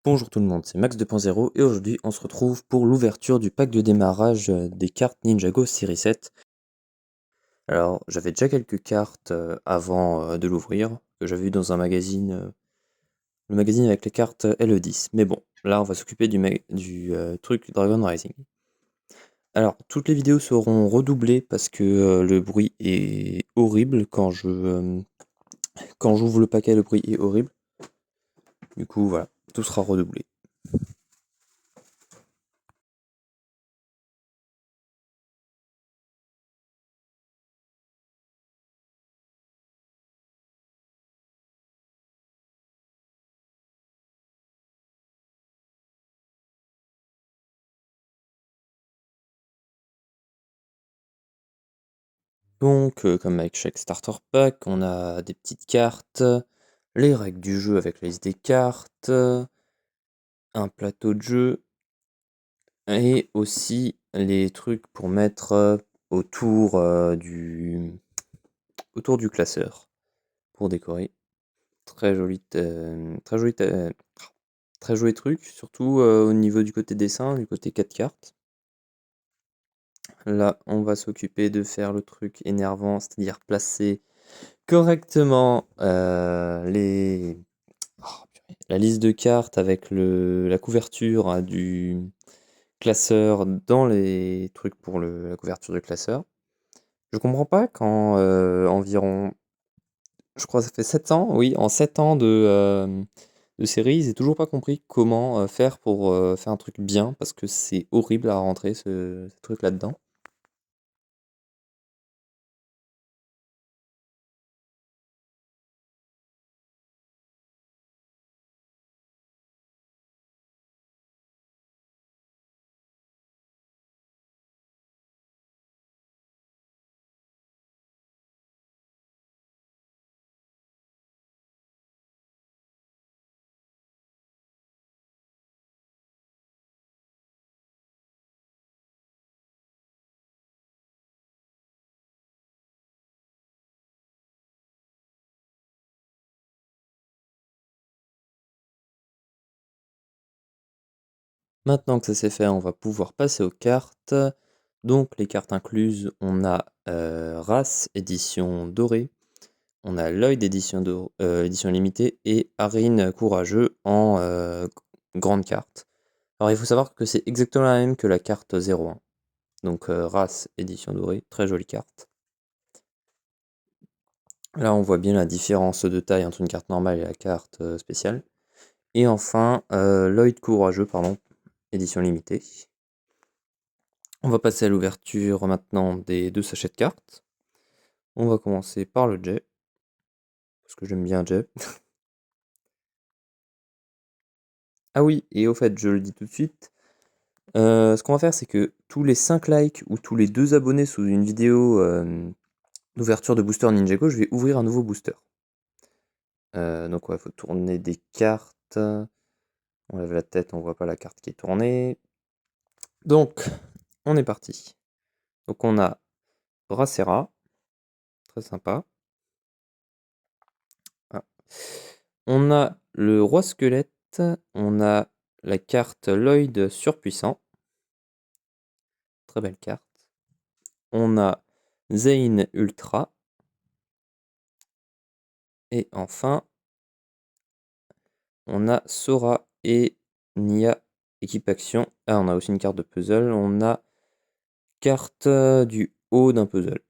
Bonjour tout le monde, c'est Max 2.0 et aujourd'hui on se retrouve pour l'ouverture du pack de démarrage des cartes Ninjago série 7. Alors j'avais déjà quelques cartes avant de l'ouvrir, que j'avais eu dans un magazine, le magazine avec les cartes LE10. Mais bon, là on va s'occuper du truc Dragon Rising. Alors toutes les vidéos seront redoublées parce que le bruit est horrible quand j'ouvre le paquet, le bruit est horrible. Du coup voilà, tout sera redoublé. Donc, comme avec chaque starter pack, on a des petites cartes, les règles du jeu avec la liste des cartes, un plateau de jeu, et aussi les trucs pour mettre autour, autour du classeur, pour décorer. Très joli, très joli truc, surtout au niveau du côté dessin, du côté 4 cartes. Là, on va s'occuper de faire le truc énervant, c'est-à-dire placer correctement la liste de cartes avec la couverture du classeur dans les trucs pour la couverture du classeur. Je comprends pas quand environ, je crois que ça fait 7 ans, oui, en 7 ans de série, j'ai toujours pas compris comment faire pour faire un truc bien, parce que c'est horrible à rentrer ce truc là-dedans. Maintenant que ça c'est fait, on va pouvoir passer aux cartes. Donc les cartes incluses, on a Race édition dorée, on a Lloyd édition limitée et Arin courageux en grande carte. Alors il faut savoir que c'est exactement la même que la carte 01. Donc Race édition dorée, très jolie carte. Là on voit bien la différence de taille entre une carte normale et la carte spéciale. Et enfin Lloyd courageux, pardon, édition limitée. On va passer à l'ouverture maintenant des 2 sachets de cartes. On va commencer par le jet, parce que j'aime bien jet. Ah oui, et au fait, je le dis tout de suite, ce qu'on va faire, c'est que tous les 5 likes ou tous les 2 abonnés sous une vidéo d'ouverture de booster Ninjago, je vais ouvrir un nouveau booster. Donc ouais, il faut tourner des cartes. On lève la tête, on voit pas la carte qui est tournée. Donc, on est parti. Donc on a Bracera, très sympa. Ah. On a le roi squelette, on a la carte Lloyd surpuissant, très belle carte. On a Zane Ultra. Et enfin, on a Sora et Nia équipe action. Ah, on a aussi une carte de puzzle. On a carte du haut d'un puzzle.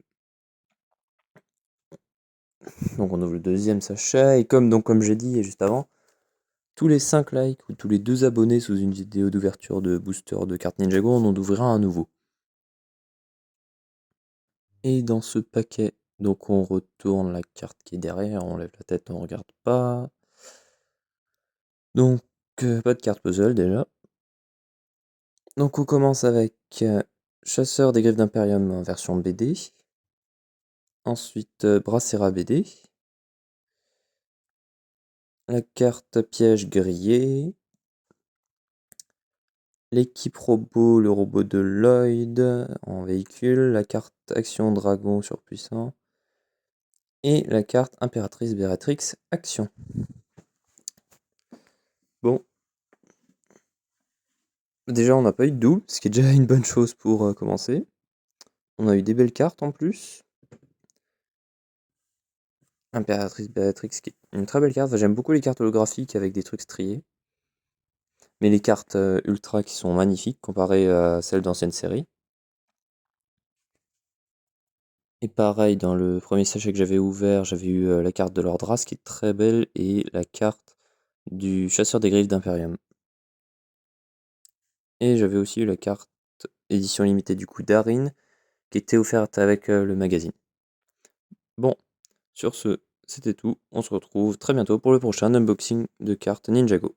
Donc on ouvre le deuxième sachet. Et comme j'ai dit juste avant, tous les 5 likes ou tous les 2 abonnés sous une vidéo d'ouverture de booster de carte Ninjago, on en ouvrira un nouveau. Et dans ce paquet, donc on retourne la carte qui est derrière, on lève la tête, on regarde pas. Donc pas de carte puzzle déjà. Donc on commence avec Chasseur des Griffes d'Imperium en version BD. Ensuite Bracera BD. La carte piège grillé. L'équipe robot, le robot de Lloyd en véhicule. La carte action dragon surpuissant. Et la carte impératrice Bératrix action. Bon, Déjà, on n'a pas eu de double, ce qui est déjà une bonne chose pour commencer. On a eu des belles cartes en plus. Impératrice Béatrix, qui est une très belle carte. Enfin, j'aime beaucoup les cartes holographiques avec des trucs striés. Mais les cartes ultra qui sont magnifiques comparées à celles d'anciennes séries. Et pareil, dans le premier sachet que j'avais ouvert, j'avais eu la carte de Lordras qui est très belle et la carte du chasseur des griffes d'Imperium. Et j'avais aussi eu la carte édition limitée du coup Darin qui était offerte avec le magazine. Bon, sur ce, c'était tout. On se retrouve très bientôt pour le prochain unboxing de cartes Ninjago.